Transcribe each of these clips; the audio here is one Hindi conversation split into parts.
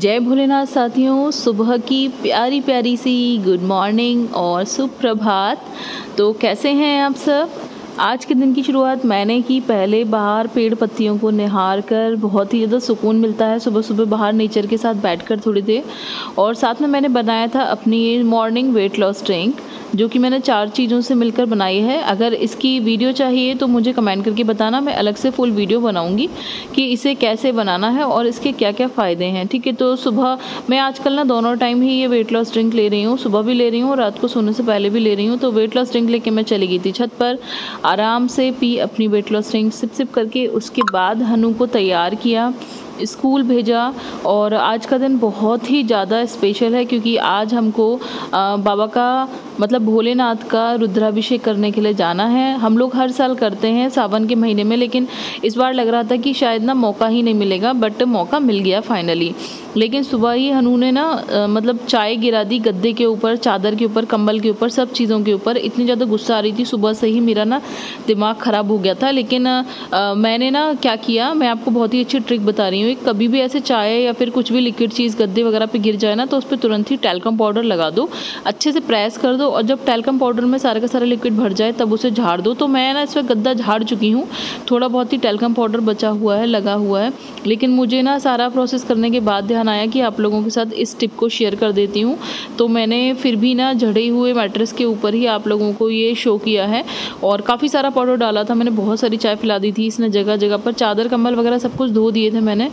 जय भोलेनाथ साथियों, सुबह की प्यारी प्यारी सी गुड मॉर्निंग और सुप्रभात। तो कैसे हैं आप सब। आज के दिन की शुरुआत मैंने की पहले बाहर पेड़ पत्तियों को निहार कर। बहुत ही ज़्यादा सुकून मिलता है सुबह सुबह बाहर नेचर के साथ बैठकर थोड़ी देर। और साथ में मैंने बनाया था अपनी ये मॉर्निंग वेट लॉस ड्रिंक, जो कि मैंने 4 चीज़ों से मिलकर बनाई है। अगर इसकी वीडियो चाहिए तो मुझे कमेंट करके बताना, मैं अलग से फुल वीडियो बनाऊंगी कि इसे कैसे बनाना है और इसके क्या क्या फ़ायदे हैं। ठीक है, तो सुबह मैं आजकल ना दोनों टाइम ही ये वेट लॉस ड्रिंक ले रही हूँ, सुबह भी ले रही हूँ और रात को सोने से पहले भी ले रही हूँ। तो वेट लॉस ड्रिंक लेके मैं चली गई थी छत पर, आराम से पी अपनी weight loss drink sip sip करके। उसके बाद हनु को तैयार किया, स्कूल भेजा। और आज का दिन बहुत ही ज़्यादा स्पेशल है क्योंकि आज हमको बाबा का मतलब भोलेनाथ का रुद्राभिषेक करने के लिए जाना है। हम लोग हर साल करते हैं सावन के महीने में, लेकिन इस बार लग रहा था कि शायद ना मौका ही नहीं मिलेगा, बट मौका मिल गया फाइनली। लेकिन सुबह ही हनु ने ना मतलब चाय गिरा दी गद्दे के ऊपर, चादर के ऊपर, कंबल के ऊपर, सब चीज़ों के ऊपर। इतनी ज़्यादा गुस्सा आ रही थी सुबह से ही, मेरा ना दिमाग ख़राब हो गया था। लेकिन मैंने ना क्या किया, मैं आपको बहुत ही अच्छी ट्रिक बता रही हूँ। कभी भी ऐसे चाय या फिर कुछ भी लिक्विड चीज़ गद्दे वगैरह पे गिर जाए ना, तो उस पर तुरंत ही टैल्कम पाउडर लगा दो, अच्छे से प्रेस कर दो, और जब टैल्कम पाउडर में सारा का सारा लिक्विड भर जाए तब उसे झाड़ दो। तो मैं ना इस पर गद्दा झाड़ चुकी हूँ, थोड़ा बहुत ही टैल्कम पाउडर बचा हुआ है, लगा हुआ है। लेकिन मुझे ना सारा प्रोसेस करने के बाद ध्यान आया कि आप लोगों के साथ इस टिप को शेयर कर देती हूँ। तो मैंने फिर भी ना झड़े हुए मैट्रेस के ऊपर ही आप लोगों को ये शो किया है, और काफ़ी सारा पाउडर डाला था मैंने, बहुत सारी चाय पिला दी थी इसने जगह जगह पर। चादर कंबल वगैरह सब कुछ धो दिए थे मैंने,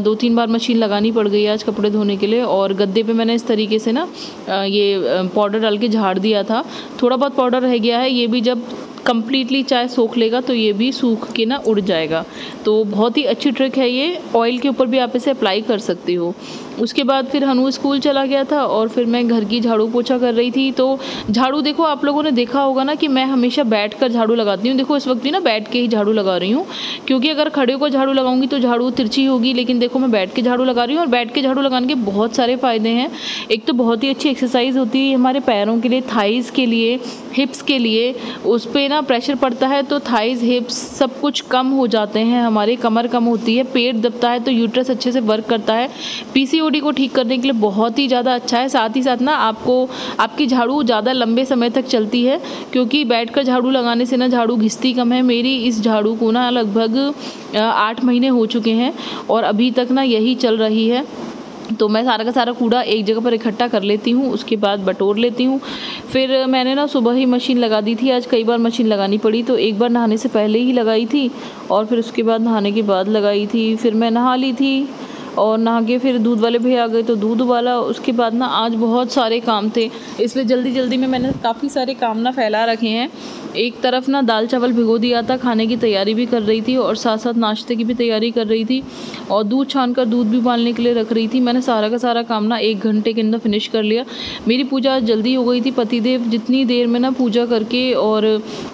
2-3 बार मशीन लगानी पड़ गई आज कपड़े धोने के लिए। और गद्दे पे मैंने इस तरीके से ना ये पाउडर डाल के झाड़ दिया था। थोड़ा बहुत पाउडर रह गया है, ये भी जब कंप्लीटली चाय सोख लेगा तो ये भी सूख के ना उड़ जाएगा। तो बहुत ही अच्छी ट्रिक है ये, ऑयल के ऊपर भी आप इसे अप्लाई कर सकती हो। उसके बाद फिर हनु स्कूल चला गया था और फिर मैं घर की झाड़ू पोछा कर रही थी। तो झाड़ू देखो, आप लोगों ने देखा होगा ना कि मैं हमेशा बैठ कर झाड़ू लगाती हूँ। देखो इस वक्त भी ना बैठ के ही झाड़ू लगा रही हूँ, क्योंकि अगर खड़े होकर झाड़ू लगाऊंगी तो झाड़ू तिरछी होगी। लेकिन देखो मैं बैठ के झाड़ू लगा रही हूँ, और बैठ के झाड़ू लगाने के बहुत सारे फ़ायदे हैं। एक तो बहुत ही अच्छी एक्सरसाइज होती है हमारे पैरों के लिए, थाइज़ के लिए, हिप्स के लिए। उस पर ना प्रेशर पड़ता है तो थाइज़, हिप्स सब कुछ कम हो जाते हैं हमारे, कमर कम होती है, पेट दबता है तो यूट्रस अच्छे से वर्क करता है। पीसीओडी को ठीक करने के लिए बहुत ही ज़्यादा अच्छा है। साथ ही साथ ना आपको आपकी झाड़ू ज़्यादा लंबे समय तक चलती है, क्योंकि बैठकर झाड़ू लगाने से ना झाड़ू घिसती कम है। मेरी इस झाड़ू को ना लगभग 8 महीने हो चुके हैं और अभी तक ना यही चल रही है। तो मैं सारा का सारा कूड़ा एक जगह पर इकट्ठा कर लेती हूँ, उसके बाद बटोर लेती हूँ। फिर मैंने ना सुबह ही मशीन लगा दी थी, आज कई बार मशीन लगानी पड़ी। तो एक बार नहाने से पहले ही लगाई थी और फिर उसके बाद नहाने के बाद लगाई थी। फिर मैं नहा ली थी और नहा के फिर दूध वाले भैया आ गए तो दूध उबाला। उसके बाद ना आज बहुत सारे काम थे, इसलिए जल्दी जल्दी में मैंने काफ़ी सारे काम ना फैला रखे हैं। एक तरफ ना दाल चावल भिगो दिया था, खाने की तैयारी भी कर रही थी और साथ साथ नाश्ते की भी तैयारी कर रही थी, और दूध छान कर दूध भी उबालने के लिए रख रही थी। मैंने सारा का सारा काम ना 1 घंटे के अंदर फिनिश कर लिया। मेरी पूजा जल्दी हो गई थी। पतिदेव जितनी देर में ना पूजा करके और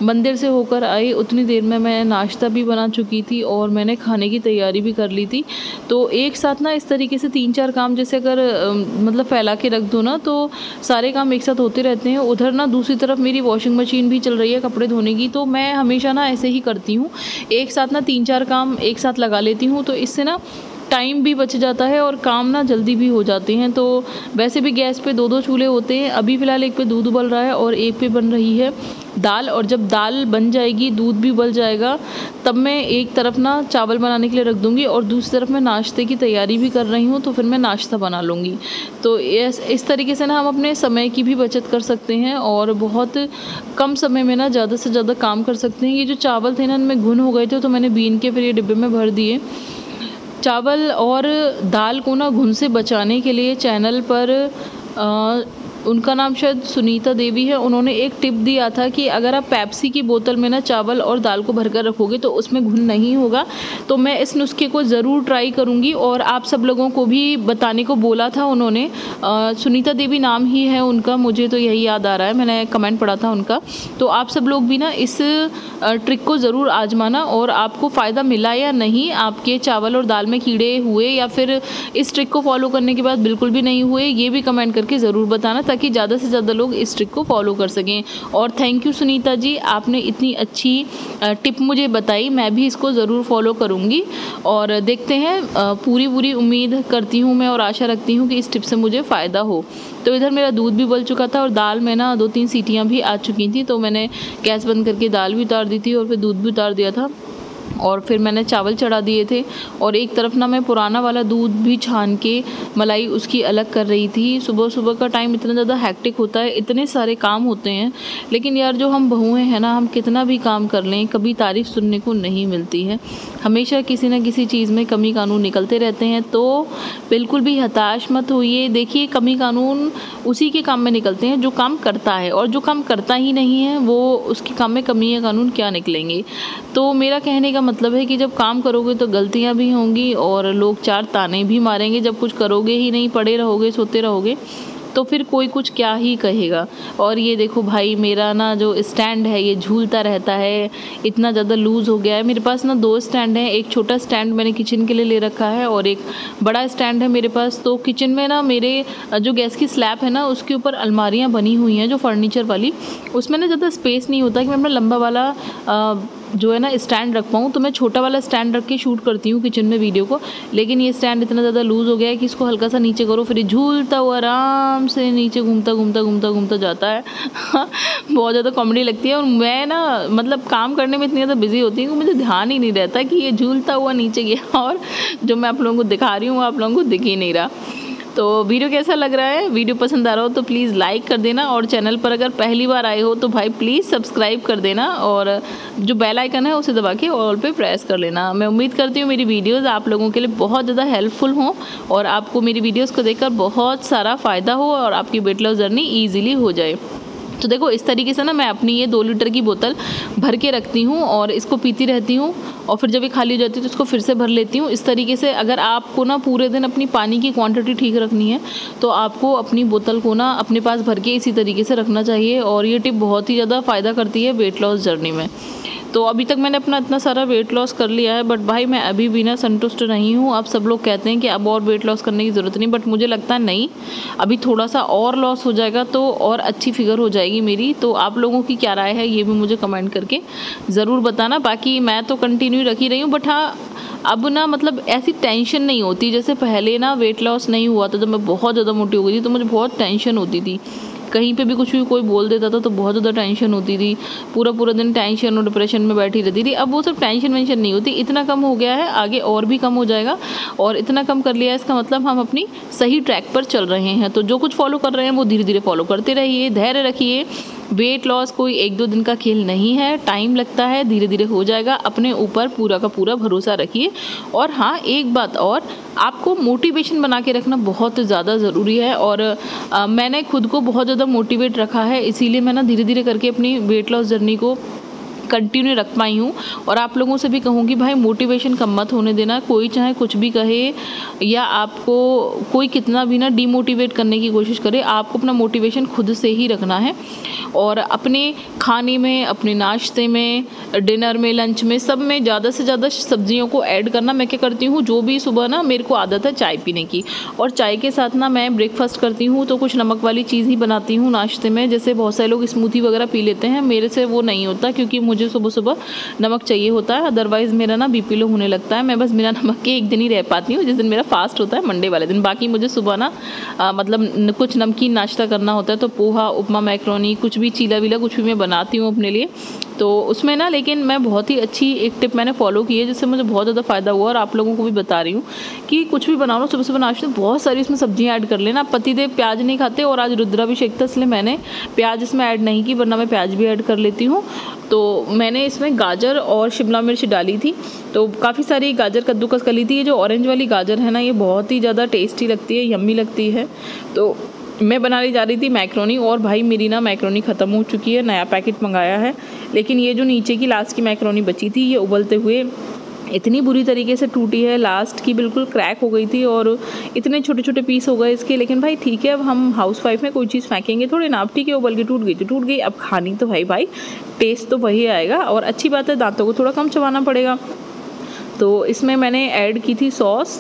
मंदिर से होकर आए, उतनी देर में मैं नाश्ता भी बना चुकी थी और मैंने खाने की तैयारी भी कर ली थी। तो एक साथ ना इस तरीके से 3-4 काम जैसे अगर मतलब फैला के रख दो ना, तो सारे काम एक साथ होते रहते हैं। उधर ना दूसरी तरफ मेरी वॉशिंग मशीन भी चल रही है कपड़े धोने की। तो मैं हमेशा ना ऐसे ही करती हूँ, एक साथ ना 3-4 काम एक साथ लगा लेती हूँ, तो इससे ना टाइम भी बच जाता है और काम ना जल्दी भी हो जाते हैं। तो वैसे भी गैस पे 2-2 चूल्हे होते हैं। अभी फ़िलहाल एक पे दूध उबल रहा है और एक पे बन रही है दाल, और जब दाल बन जाएगी, दूध भी उबल जाएगा, तब मैं एक तरफ ना चावल बनाने के लिए रख दूँगी और दूसरी तरफ मैं नाश्ते की तैयारी भी कर रही हूँ, तो फिर मैं नाश्ता बना लूँगी। तो इस तरीके से ना हम अपने समय की भी बचत कर सकते हैं और बहुत कम समय में ना ज़्यादा से ज़्यादा काम कर सकते हैं। ये जो चावल थे ना, इनमें घुन हो गए थे, तो मैंने बीन के फिर ये डिब्बे में भर दिए। चावल और दाल को ना घुन से बचाने के लिए चैनल पर उनका नाम शायद सुनीता देवी है, उन्होंने एक टिप दिया था कि अगर आप पेप्सी की बोतल में ना चावल और दाल को भरकर रखोगे तो उसमें घुन नहीं होगा। तो मैं इस नुस्खे को ज़रूर ट्राई करूँगी और आप सब लोगों को भी बताने को बोला था उन्होंने। सुनीता देवी नाम ही है उनका, मुझे तो यही याद आ रहा है, मैंने कमेंट पढ़ा था उनका। तो आप सब लोग भी ना इस ट्रिक को ज़रूर आजमाना, और आपको फ़ायदा मिला या नहीं, आपके चावल और दाल में कीड़े हुए या फिर इस ट्रिक को फॉलो करने के बाद बिल्कुल भी नहीं हुए, ये भी कमेंट करके ज़रूर बताना, ताकि ज़्यादा से ज़्यादा लोग इस ट्रिक को फॉलो कर सकें। और थैंक यू सुनीता जी, आपने इतनी अच्छी टिप मुझे बताई, मैं भी इसको ज़रूर फॉलो करूँगी और देखते हैं। पूरी उम्मीद करती हूँ मैं और आशा रखती हूँ कि इस टिप से मुझे फ़ायदा हो। तो इधर मेरा दूध भी उबल चुका था और दाल में ना 2-3 सीटियाँ भी आ चुकी थी, तो मैंने गैस बंद करके दाल भी उतार दी थी और फिर दूध भी उतार दिया था और फिर मैंने चावल चढ़ा दिए थे। और एक तरफ ना मैं पुराना वाला दूध भी छान के मलाई उसकी अलग कर रही थी। सुबह सुबह का टाइम इतना ज़्यादा हैक्टिक होता है, इतने सारे काम होते हैं, लेकिन यार जो हम बहुएं हैं ना, हम कितना भी काम कर लें कभी तारीफ़ सुनने को नहीं मिलती है। हमेशा किसी न किसी चीज़ में कमी कानून निकलते रहते हैं, तो बिल्कुल भी हताश मत होइए। देखिए, कमी कानून उसी के काम में निकलते हैं जो काम करता है, और जो काम करता ही नहीं है वो उसके काम में कमी या कानून क्या निकलेंगे। तो मेरा कहने का मतलब है कि जब काम करोगे तो गलतियां भी होंगी और लोग चार ताने भी मारेंगे। जब कुछ करोगे ही नहीं, पड़े रहोगे, सोते रहोगे, तो फिर कोई कुछ क्या ही कहेगा। और ये देखो भाई, मेरा ना जो स्टैंड है ये झूलता रहता है, इतना ज़्यादा लूज़ हो गया है। मेरे पास ना 2 स्टैंड हैं, एक छोटा स्टैंड मैंने किचन के लिए ले रखा है और एक बड़ा स्टैंड है मेरे पास। तो किचन में ना मेरे जो गैस की स्लैब है ना, उसके ऊपर अलमारियाँ बनी हुई हैं जो फर्नीचर वाली, उसमें ना ज़्यादा स्पेस नहीं होता कि मैं अपना लंबा वाला जो है ना स्टैंड रख पाऊँ, तो मैं छोटा वाला स्टैंड रख के शूट करती हूँ किचन में वीडियो को। लेकिन ये स्टैंड इतना ज़्यादा लूज़ हो गया है कि इसको हल्का सा नीचे करो, फिर ये झूलता हुआ आराम से नीचे घूमता जाता है। बहुत ज़्यादा कॉमेडी लगती है। और मैं ना मतलब काम करने में इतनी ज़्यादा बिजी होती हूँ कि मुझे ध्यान ही नहीं रहता कि ये झूलता हुआ नीचे गया, और जो मैं आप लोगों को दिखा रही हूँ आप लोगों को दिख ही नहीं रहा। तो वीडियो कैसा लग रहा है? वीडियो पसंद आ रहा हो तो प्लीज़ लाइक कर देना, और चैनल पर अगर पहली बार आए हो तो भाई प्लीज़ सब्सक्राइब कर देना, और जो बेल आइकन है उसे दबा के ऑल पे प्रेस कर लेना। मैं उम्मीद करती हूँ मेरी वीडियोज़ आप लोगों के लिए बहुत ज़्यादा हेल्पफुल हों और आपको मेरी वीडियोज़ को देखकर बहुत सारा फ़ायदा हो और आपकी वेट लॉस जर्नी ईजिली हो जाए। तो देखो, इस तरीके से ना मैं अपनी ये 2 लीटर की बोतल भर के रखती हूँ और इसको पीती रहती हूँ, और फिर जब ये खाली हो जाती है तो इसको फिर से भर लेती हूँ। इस तरीके से अगर आपको ना पूरे दिन अपनी पानी की क्वांटिटी ठीक रखनी है तो आपको अपनी बोतल को ना अपने पास भर के इसी तरीके से रखना चाहिए, और ये टिप बहुत ही ज़्यादा फ़ायदा करती है वेट लॉस जर्नी में। तो अभी तक मैंने अपना इतना सारा वेट लॉस कर लिया है, बट भाई मैं अभी भी ना संतुष्ट नहीं हूँ। अब सब लोग कहते हैं कि अब और वेट लॉस करने की ज़रूरत नहीं, बट मुझे लगता है नहीं, अभी थोड़ा सा और लॉस हो जाएगा तो और अच्छी फिगर हो जाएगी मेरी। तो आप लोगों की क्या राय है ये भी मुझे कमेंट करके ज़रूर बताना। बाकी मैं तो कंटिन्यू रख ही रही हूँ, बट हाँ, अब ना मतलब ऐसी टेंशन नहीं होती जैसे पहले ना वेट लॉस नहीं हुआ था। जब मैं बहुत ज़्यादा मोटी हो गई थी तो मुझे बहुत टेंशन होती थी, कहीं पे भी कुछ भी कोई बोल देता था तो बहुत ज़्यादा टेंशन होती थी, पूरा दिन टेंशन और डिप्रेशन में बैठी रहती थी। अब वो सब टेंशन वेंशन नहीं होती, इतना कम हो गया है, आगे और भी कम हो जाएगा। और इतना कम कर लिया है इसका मतलब हम अपनी सही ट्रैक पर चल रहे हैं। तो जो कुछ फॉलो कर रहे हैं वो धीरे धीरे फॉलो करते रहिए, धैर्य रखिए। वेट लॉस कोई 1-2 दिन का खेल नहीं है, टाइम लगता है, धीरे धीरे हो जाएगा। अपने ऊपर पूरा का पूरा भरोसा रखिए। और हाँ, एक बात और, आपको मोटिवेशन बना के रखना बहुत ज़्यादा ज़रूरी है। और मैंने खुद को बहुत ज़्यादा मोटिवेट रखा है, इसीलिए मैं ना धीरे धीरे करके अपनी वेट लॉस जर्नी को कंटिन्यू रख पाई हूँ। और आप लोगों से भी कहूँगी भाई, मोटिवेशन कम मत होने देना। कोई चाहे कुछ भी कहे या आपको कोई कितना भी ना डिमोटिवेट करने की कोशिश करे, आपको अपना मोटिवेशन खुद से ही रखना है। और अपने खाने में, अपने नाश्ते में, डिनर में, लंच में, सब में ज़्यादा से ज़्यादा सब्जियों को ऐड करना। मैं क्या करती हूँ, जो भी सुबह ना मेरे को आदत है चाय पीने की, और चाय के साथ ना मैं ब्रेकफास्ट करती हूँ तो कुछ नमक वाली चीज़ ही बनाती हूँ नाश्ते में। जैसे बहुत सारे लोग स्मूथी वगैरह पी लेते हैं, मेरे से वो नहीं होता, क्योंकि मुझे सुबह सुबह नमक चाहिए होता है, अदरवाइज़ मेरा ना बीपी लो होने लगता है। मैं बस बिना नमक के एक दिन ही रह पाती हूँ, जिस दिन मेरा फास्ट होता है, मंडे वाले दिन। बाकी मुझे सुबह ना मतलब कुछ नमकीन नाश्ता करना होता है, तो पोहा, उपमा, मैक्रोनी, कुछ भी चीला वीला कुछ भी मैं बनाती हूँ अपने लिए। तो उसमें ना, लेकिन मैं बहुत ही अच्छी एक टिप मैंने फॉलो की है जिससे मुझे बहुत ज़्यादा फ़ायदा हुआ, और आप लोगों को भी बता रही हूँ कि कुछ भी बनाओ सुबह सुबह नाश्ते में बहुत सारी इसमें सब्जियाँ ऐड कर लेना। पतिदेव प्याज नहीं खाते और आज रुद्राभिषेक था, इसलिए मैंने प्याज इसमें ऐड नहीं की, वरना मैं प्याज भी ऐड कर लेती हूँ। तो मैंने इसमें गाजर और शिमला मिर्च डाली थी, तो काफ़ी सारी गाजर कद्दूकस कर ली थी। ये जो ऑरेंज वाली गाजर है ना, ये बहुत ही ज़्यादा टेस्टी लगती है, यम्मी लगती है। तो मैं बनाने जा रही थी मैक्रोनी, और भाई मेरी ना मैक्रोनी ख़त्म हो चुकी है, नया पैकेट मंगाया है। लेकिन ये जो नीचे की लास्ट की मैक्रोनी बची थी, ये उबलते हुए इतनी बुरी तरीके से टूटी है, लास्ट की बिल्कुल क्रैक हो गई थी और इतने छोटे छोटे पीस हो गए इसके। लेकिन भाई ठीक है, अब हम हाउसवाइफ में कोई चीज़ फेंकेंगे थोड़ी ना, अब ठीक है उबल के टूट गई तो टूट गई, अब खानी तो भाई टेस्ट तो वही आएगा। और अच्छी बात है, दांतों को थोड़ा कम चबाना पड़ेगा। तो इसमें मैंने ऐड की थी सॉस,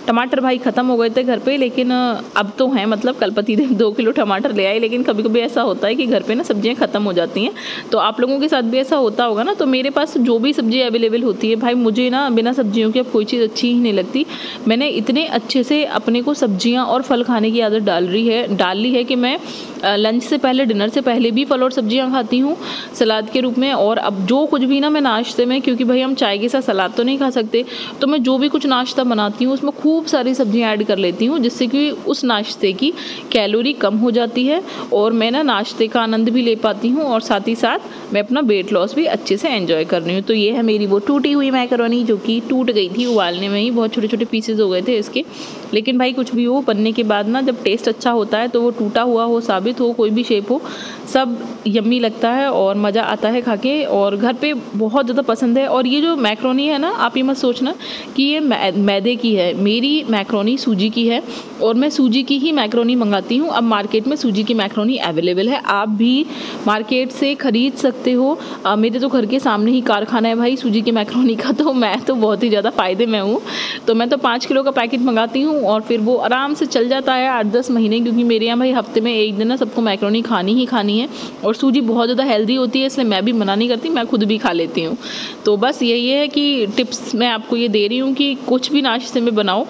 टमाटर भाई ख़त्म हो गए थे घर पे, लेकिन अब तो हैं, मतलब कल पतिदेव 2 किलो टमाटर ले आए। लेकिन कभी कभी ऐसा होता है कि घर पे ना सब्जियां ख़त्म हो जाती हैं, तो आप लोगों के साथ भी ऐसा होता होगा ना। तो मेरे पास जो भी सब्जी अवेलेबल होती है भाई, मुझे ना बिना सब्जियों की अब कोई चीज़ अच्छी ही नहीं लगती। मैंने इतने अच्छे से अपने को सब्जियाँ और फल खाने की आदत डाल ली है कि मैं लंच से पहले, डिनर से पहले भी फल और सब्जियां खाती हूँ सलाद के रूप में। और अब जो कुछ भी ना मैं नाश्ते में, क्योंकि भाई हम चाय के साथ सलाद तो नहीं खा सकते, तो मैं जो भी कुछ नाश्ता बनाती हूँ उसमें खूब सारी सब्जियां ऐड कर लेती हूँ, जिससे कि उस नाश्ते की कैलोरी कम हो जाती है और मैं ना नाश्ते का आनंद भी ले पाती हूँ, और साथ ही साथ मैं अपना वेट लॉस भी अच्छे से एंजॉय कर रही हूँ। तो ये है मेरी वो टूटी हुई मैकरोनी, जो कि टूट गई थी उबालने में ही, बहुत छोटे छोटे पीसेज हो गए थे इसके। लेकिन भाई कुछ भी हो, बनने के बाद ना जब टेस्ट अच्छा होता है तो वो टूटा हुआ हो, साबित हो, कोई भी शेप हो, सब यम्मी लगता है और मज़ा आता है खा के, और घर पे बहुत ज़्यादा पसंद है। और ये जो मैक्रोनी है ना, आप ये मत सोचना कि ये मैदे की है, मेरी मैक्रोनी सूजी की है और मैं सूजी की ही मैक्रोनी मंगाती हूँ। अब मार्केट में सूजी की मैक्रोनी अवेलेबल है, आप भी मार्केट से ख़रीद सकते हो। मेरे तो घर के सामने ही कारखाना है भाई सूजी की मैक्रोनी का, तो मैं तो बहुत ही ज़्यादा फ़ायदे में हूँ। तो मैं तो 5 किलो का पैकेट मंगाती हूँ और फिर वो आराम से चल जाता है 8-10 महीने, क्योंकि मेरे यहाँ भाई हफ्ते में एक दिन ना सबको मैक्रोनी खानी ही खानी है। और सूजी बहुत ज़्यादा हेल्दी होती है, इसलिए मैं भी मना नहीं करती, मैं खुद भी खा लेती हूँ। तो बस यही है कि टिप्स मैं आपको ये दे रही हूँ कि कुछ भी नाश्ते में बनाओ,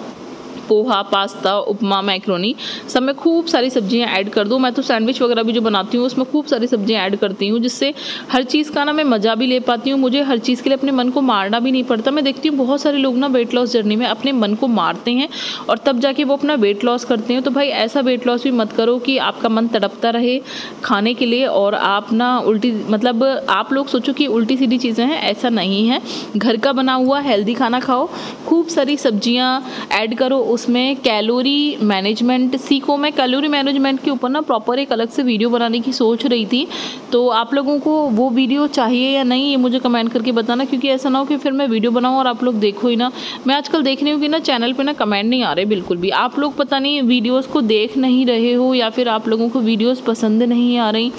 पोहा, पास्ता, उपमा, मैक्रोनी, सब में खूब सारी सब्जियां ऐड कर दो। मैं तो सैंडविच वगैरह भी जो बनाती हूँ उसमें खूब सारी सब्जियां ऐड करती हूँ, जिससे हर चीज़ का ना मैं मज़ा भी ले पाती हूँ। मुझे हर चीज़ के लिए अपने मन को मारना भी नहीं पड़ता। मैं देखती हूँ बहुत सारे लोग ना वेट लॉस जर्नी में अपने मन को मारते हैं और तब जाके वो अपना वेट लॉस करते हैं। तो भाई ऐसा वेट लॉस भी मत करो कि आपका मन तड़पता रहे खाने के लिए और आप ना उल्टी, मतलब आप लोग सोचो कि उल्टी सीधी चीज़ें हैं, ऐसा नहीं है। घर का बना हुआ हेल्दी खाना खाओ, खूब सारी सब्जियां ऐड करो, उसमें कैलोरी मैनेजमेंट सीखो। मैं कैलोरी मैनेजमेंट के ऊपर ना प्रॉपर एक अलग से वीडियो बनाने की सोच रही थी, तो आप लोगों को वो वीडियो चाहिए या नहीं ये मुझे कमेंट करके बताना, क्योंकि ऐसा ना हो कि फिर मैं वीडियो बनाऊं और आप लोग देखो ही ना। मैं आजकल देख रही हूँ कि ना चैनल पे ना कमेंट नहीं आ रहे बिल्कुल भी, आप लोग पता नहीं वीडियोज़ को देख नहीं रहे हो या फिर आप लोगों को वीडियोज़ पसंद नहीं आ रही।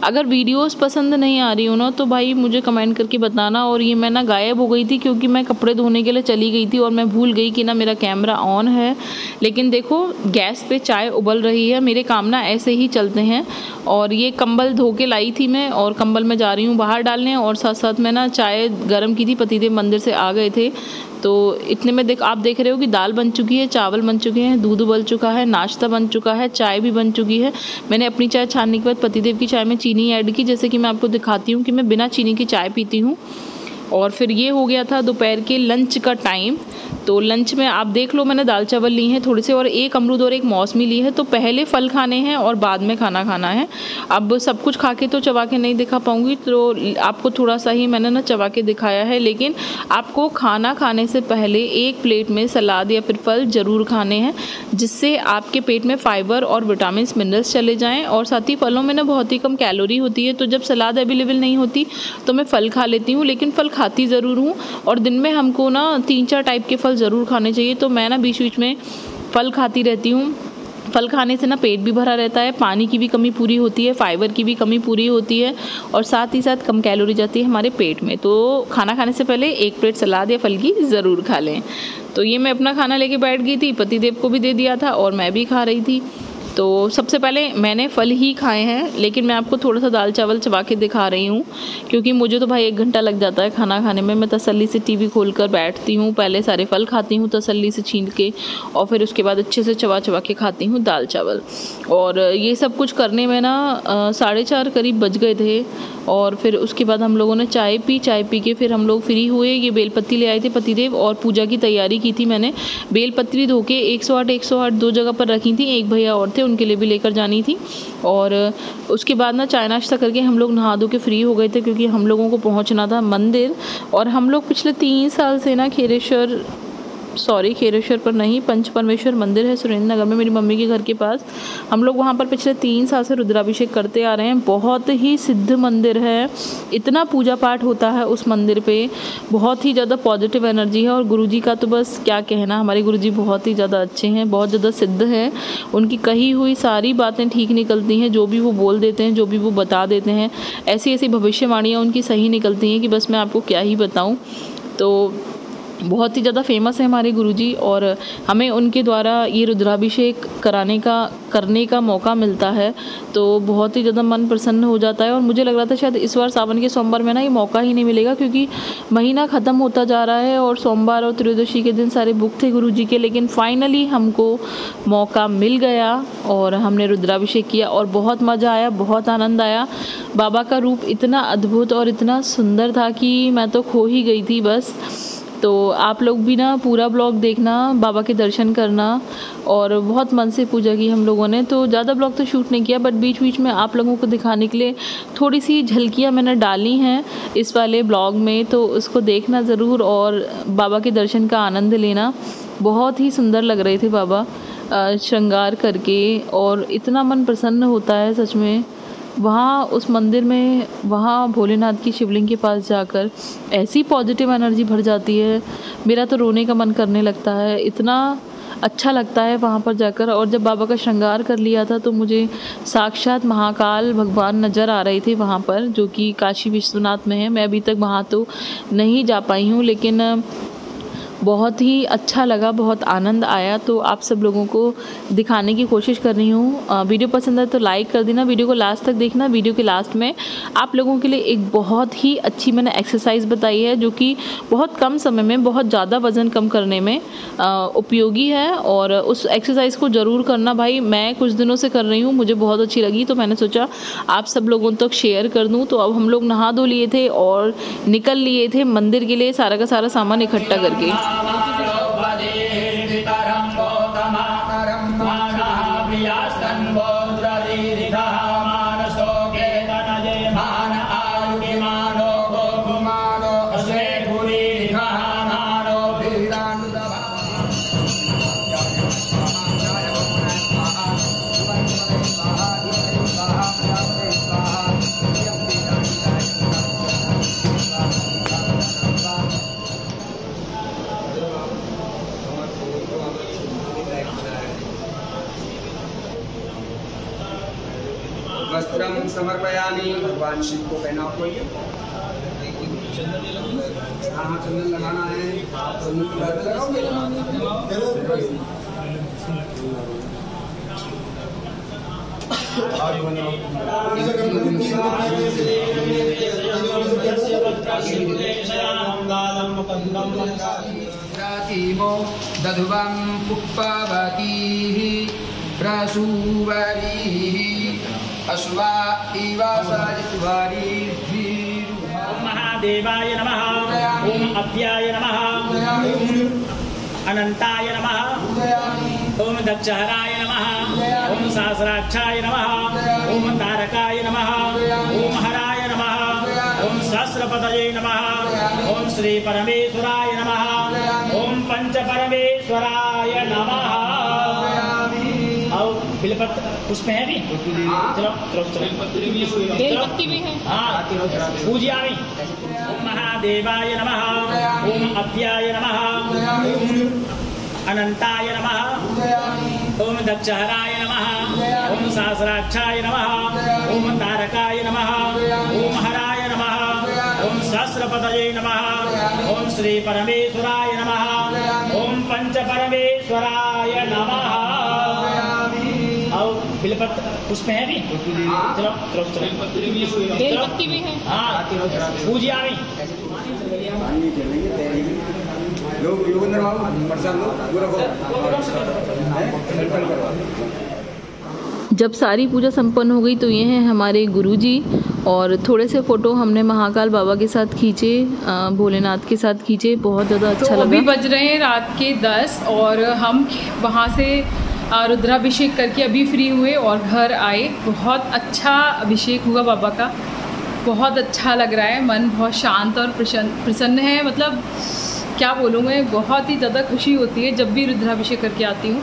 अगर वीडियोस पसंद नहीं आ रही हो ना तो भाई मुझे कमेंट करके बताना। और ये मैं ना गायब हो गई थी क्योंकि मैं कपड़े धोने के लिए चली गई थी और मैं भूल गई कि ना मेरा कैमरा ऑन है। लेकिन देखो गैस पे चाय उबल रही है, मेरे काम ना ऐसे ही चलते हैं। और ये कंबल धो के लाई थी मैं और कंबल में जा रही हूँ बाहर डालने, और साथ साथ मैं ना चाय गर्म की थी, पतिदेव मंदिर से आ गए थे। तो इतने में आप देख रहे हो कि दाल बन चुकी है, चावल बन चुके हैं, दूध उबल चुका है, नाश्ता बन चुका है, चाय भी बन चुकी है। मैंने अपनी चाय छानने के बाद पतिदेव की चाय में चीनी ऐड की, जैसे कि मैं आपको दिखाती हूँ कि मैं बिना चीनी की चाय पीती हूँ। और फिर ये हो गया था दोपहर के लंच का टाइम। तो लंच में आप देख लो मैंने दाल चावल ली हैं थोड़े से और एक अमरूद और एक मौसमी ली है। तो पहले फल खाने हैं और बाद में खाना खाना है। अब सब कुछ खा के तो चबा के नहीं दिखा पाऊंगी, तो आपको थोड़ा सा ही मैंने ना चबा के दिखाया है। लेकिन आपको खाना खाने से पहले एक प्लेट में सलाद या फिर फल ज़रूर खाने हैं, जिससे आपके पेट में फाइबर और विटामिन मिनरल्स चले जाएँ। और साथ ही फलों में ना बहुत ही कम कैलोरी होती है, तो जब सलाद अवेलेबल नहीं होती तो मैं फल खा लेती हूँ, लेकिन फल खाती ज़रूर हूँ। और दिन में हमको ना 3-4 टाइप के फल ज़रूर खाने चाहिए, तो मैं ना बीच बीच में फल खाती रहती हूँ। फल खाने से ना पेट भी भरा रहता है, पानी की भी कमी पूरी होती है, फाइबर की भी कमी पूरी होती है और साथ ही साथ कम कैलोरी जाती है हमारे पेट में। तो खाना खाने से पहले एक प्लेट सलाद या फल की ज़रूर खा लें। तो ये मैं अपना खाना लेके बैठ गई थी, पतिदेव को भी दे दिया था और मैं भी खा रही थी। तो सबसे पहले मैंने फल ही खाए हैं, लेकिन मैं आपको थोड़ा सा दाल चावल चबा के दिखा रही हूँ क्योंकि मुझे तो भाई 1 घंटा लग जाता है खाना खाने में। मैं तसल्ली से टीवी खोलकर बैठती हूँ, पहले सारे फल खाती हूँ तसल्ली से छीन के, और फिर उसके बाद अच्छे से चबा चबा के खाती हूँ दाल चावल। और ये सब कुछ करने में ना 4:30 करीब बज गए थे। और फिर उसके बाद हम लोगों ने चाय पी के फिर हम लोग फ्री हुए। ये बेलपत्ती ले आए थे पतिदेव और पूजा की तैयारी की थी मैंने। बेलपत्ती धो के 108 2 जगह पर रखी थी, एक भैया और थे उनके लिए भी लेकर जानी थी। और उसके बाद ना चाय नाश्ता करके हम लोग नहा धो के फ्री हो गए थे क्योंकि हम लोगों को पहुंचना था मंदिर। और हम लोग पिछले 3 साल से ना खैरेश्वर पर नहीं, पंचपरमेश्वर मंदिर है सुरेंद्र नगर में मेरी मम्मी के घर के पास। हम लोग वहाँ पर पिछले 3 साल से रुद्राभिषेक करते आ रहे हैं। बहुत ही सिद्ध मंदिर है, इतना पूजा पाठ होता है उस मंदिर पे, बहुत ही ज़्यादा पॉजिटिव एनर्जी है। और गुरुजी का तो बस क्या कहना, हमारे गुरुजी बहुत ही ज़्यादा अच्छे हैं, बहुत ज़्यादा सिद्ध है। उनकी कही हुई सारी बातें ठीक निकलती हैं, जो भी वो बोल देते हैं, जो भी वो बता देते हैं, ऐसी ऐसी भविष्यवाणियाँ उनकी सही निकलती हैं कि बस मैं आपको क्या ही बताऊँ। तो बहुत ही ज़्यादा फेमस है हमारे गुरुजी, और हमें उनके द्वारा ये रुद्राभिषेक करने का मौका मिलता है, तो बहुत ही ज़्यादा मन प्रसन्न हो जाता है। और मुझे लग रहा था शायद इस बार सावन के सोमवार में ना ये मौका ही नहीं मिलेगा, क्योंकि महीना ख़त्म होता जा रहा है और सोमवार और त्रयोदशी के दिन सारे बुक थे गुरुजी के। लेकिन फाइनली हमको मौका मिल गया और हमने रुद्राभिषेक किया और बहुत मज़ा आया, बहुत आनंद आया। बाबा का रूप इतना अद्भुत और इतना सुंदर था कि मैं तो खो ही गई थी बस। तो आप लोग भी ना पूरा ब्लॉग देखना, बाबा के दर्शन करना, और बहुत मन से पूजा की हम लोगों ने। तो ज़्यादा ब्लॉग तो शूट नहीं किया, बट बीच बीच में आप लोगों को दिखाने के लिए थोड़ी सी झलकियाँ मैंने डाली हैं इस वाले ब्लॉग में, तो उसको देखना ज़रूर और बाबा के दर्शन का आनंद लेना। बहुत ही सुंदर लग रहे थे बाबा श्रृंगार करके, और इतना मन प्रसन्न होता है सच में वहाँ उस मंदिर में, वहाँ भोलेनाथ की शिवलिंग के पास जाकर ऐसी पॉजिटिव एनर्जी भर जाती है, मेरा तो रोने का मन करने लगता है, इतना अच्छा लगता है वहाँ पर जाकर। और जब बाबा का श्रृंगार कर लिया था तो मुझे साक्षात महाकाल भगवान नज़र आ रहे थे वहाँ पर, जो कि काशी विश्वनाथ में है। मैं अभी तक वहाँ तो नहीं जा पाई हूँ, लेकिन बहुत ही अच्छा लगा, बहुत आनंद आया। तो आप सब लोगों को दिखाने की कोशिश कर रही हूँ। वीडियो पसंद आए तो लाइक कर देना, वीडियो को लास्ट तक देखना। वीडियो के लास्ट में आप लोगों के लिए एक बहुत ही अच्छी मैंने एक्सरसाइज बताई है, जो कि बहुत कम समय में बहुत ज़्यादा वज़न कम करने में उपयोगी है, और उस एक्सरसाइज को ज़रूर करना भाई। मैं कुछ दिनों से कर रही हूँ, मुझे बहुत अच्छी लगी, तो मैंने सोचा आप सब लोगों तक शेयर कर दूँ। तो अब हम लोग नहा धो लिए थे और निकल लिए थे मंदिर के लिए, सारा का सारा सामान इकट्ठा करके। वस्त्रम समर्पयामि, भगवान शिव को पहना आपको। हाँ चंदन लगाना है, दधुवं पुष्पवतीः प्रसूवरीः अश्वा ओम महादेवाय नमः, ओम अभ्याय नमः, अनंताय नमः, ओम दक्षहराय नमः, ओम सहस्राक्षाय नमः, ओम तारकाय नमः, ओम हराय नमः, ओम सहस्रपदये नमः, ओम श्री परमेश्वराय नमः, ओम पंच परमेश्वराय नमः। बिलपत्र पुष्प है भी, चलो बेलपत्ती भी है, हाँ पूजयामि। ओम महादेवाय नमः, ओम अभ्याय नमः, अनंताय नमः, ओम दक्षहराय नमः, ओम सहस्राक्षाय नमः, ओम तारकाय नमः, ओम हराय नमः, ओम सहस्रपदये नमः, ओम श्री परमेश्वराय नमः, ओम पंच परमेश्वराय नमः। बिलपत्र पुष्प है भी, चलो बेलपत्ती भी है, हाँ पूजयामि। जब सारी पूजा संपन्न हो गई तो ये हैं हमारे गुरुजी, और थोड़े से फ़ोटो हमने महाकाल बाबा के साथ खींचे, भोलेनाथ के साथ खींचे, बहुत ज़्यादा अच्छा लगा। अभी बज रहे हैं रात के 10 और हम वहाँ से रुद्राभिषेक करके अभी फ्री हुए और घर आए। बहुत अच्छा अभिषेक हुआ बाबा का, बहुत अच्छा लग रहा है, मन बहुत शांत और प्रसन्न है। मतलब क्या बोलूँ मैं, बहुत ही ज़्यादा खुशी होती है जब भी रुद्राभिषेक करके आती हूँ।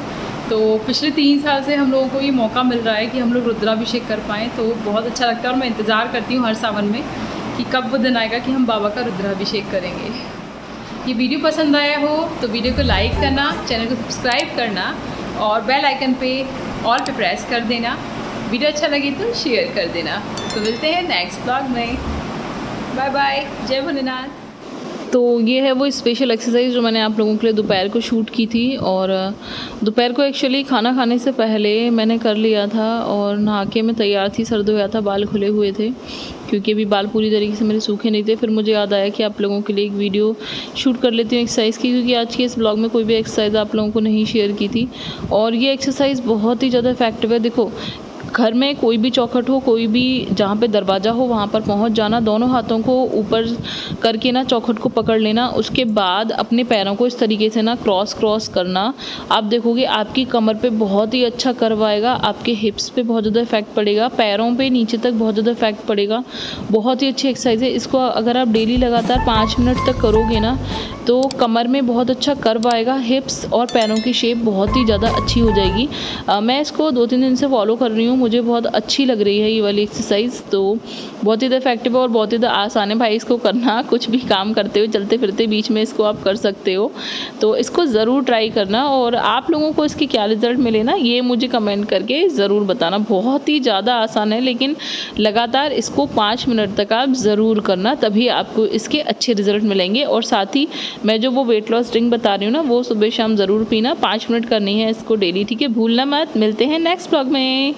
तो पिछले 3 साल से हम लोगों को ये मौका मिल रहा है कि हम लोग रुद्राभिषेक कर पाएँ, तो बहुत अच्छा लगता है। और मैं इंतज़ार करती हूँ हर सावन में कि कब वो दिन आएगा कि हम बाबा का रुद्राभिषेक करेंगे। ये वीडियो पसंद आया हो तो वीडियो को लाइक करना, चैनल को सब्सक्राइब करना और बेल आइकन पे ऑल पे प्रेस कर देना। वीडियो अच्छा लगे तो शेयर कर देना। तो मिलते हैं नेक्स्ट ब्लॉग में। बाय बाय, जय भोलेनाथ। तो ये है वो स्पेशल एक्सरसाइज जो मैंने आप लोगों के लिए दोपहर को शूट की थी। और दोपहर को एक्चुअली खाना खाने से पहले मैंने कर लिया था और नहा के मैं तैयार थी, सर धोया था, बाल खुले हुए थे क्योंकि अभी बाल पूरी तरीके से मेरे सूखे नहीं थे। फिर मुझे याद आया कि आप लोगों के लिए एक वीडियो शूट कर लेती हूँ एक्सरसाइज की, क्योंकि आज के इस ब्लॉग में कोई भी एक्सरसाइज आप लोगों को नहीं शेयर की थी। और ये एक्सरसाइज बहुत ही ज़्यादा इफेक्टिव है। देखो, घर में कोई भी चौखट हो, कोई भी जहाँ पे दरवाज़ा हो वहाँ पर पहुँच जाना, दोनों हाथों को ऊपर करके ना चौखट को पकड़ लेना, उसके बाद अपने पैरों को इस तरीके से ना क्रॉस करना। आप देखोगे आपकी कमर पे बहुत ही अच्छा कर्व आएगा, आपके हिप्स पे बहुत ज़्यादा इफेक्ट पड़ेगा, पैरों पे नीचे तक बहुत ज़्यादा इफेक्ट पड़ेगा। बहुत ही अच्छी एक्सरसाइज है। इसको अगर आप डेली लगातार 5 मिनट तक करोगे ना तो कमर में बहुत अच्छा कर्व आएगा, हिप्स और पैरों की शेप बहुत ही ज़्यादा अच्छी हो जाएगी। मैं इसको 2-3 दिन से फॉलो कर रही हूँ, मुझे बहुत अच्छी लग रही है ये वाली एक्सरसाइज। तो बहुत ही इफेक्टिव है और बहुत ही आसान है भाई इसको करना। कुछ भी काम करते हुए, चलते फिरते बीच में इसको आप कर सकते हो। तो इसको ज़रूर ट्राई करना और आप लोगों को इसके क्या रिज़ल्ट मिले ना ये मुझे कमेंट करके ज़रूर बताना। बहुत ही ज़्यादा आसान है, लेकिन लगातार इसको 5 मिनट तक आप ज़रूर करना, तभी आपको इसके अच्छे रिज़ल्ट मिलेंगे। और साथ ही मैं जो वो वेट लॉस ड्रिंक बता रही हूँ ना, वो सुबह शाम ज़रूर पीना। 5 मिनट करनी है इसको डेली, ठीक है, भूलना मत। मिलते हैं नेक्स्ट ब्लॉग में।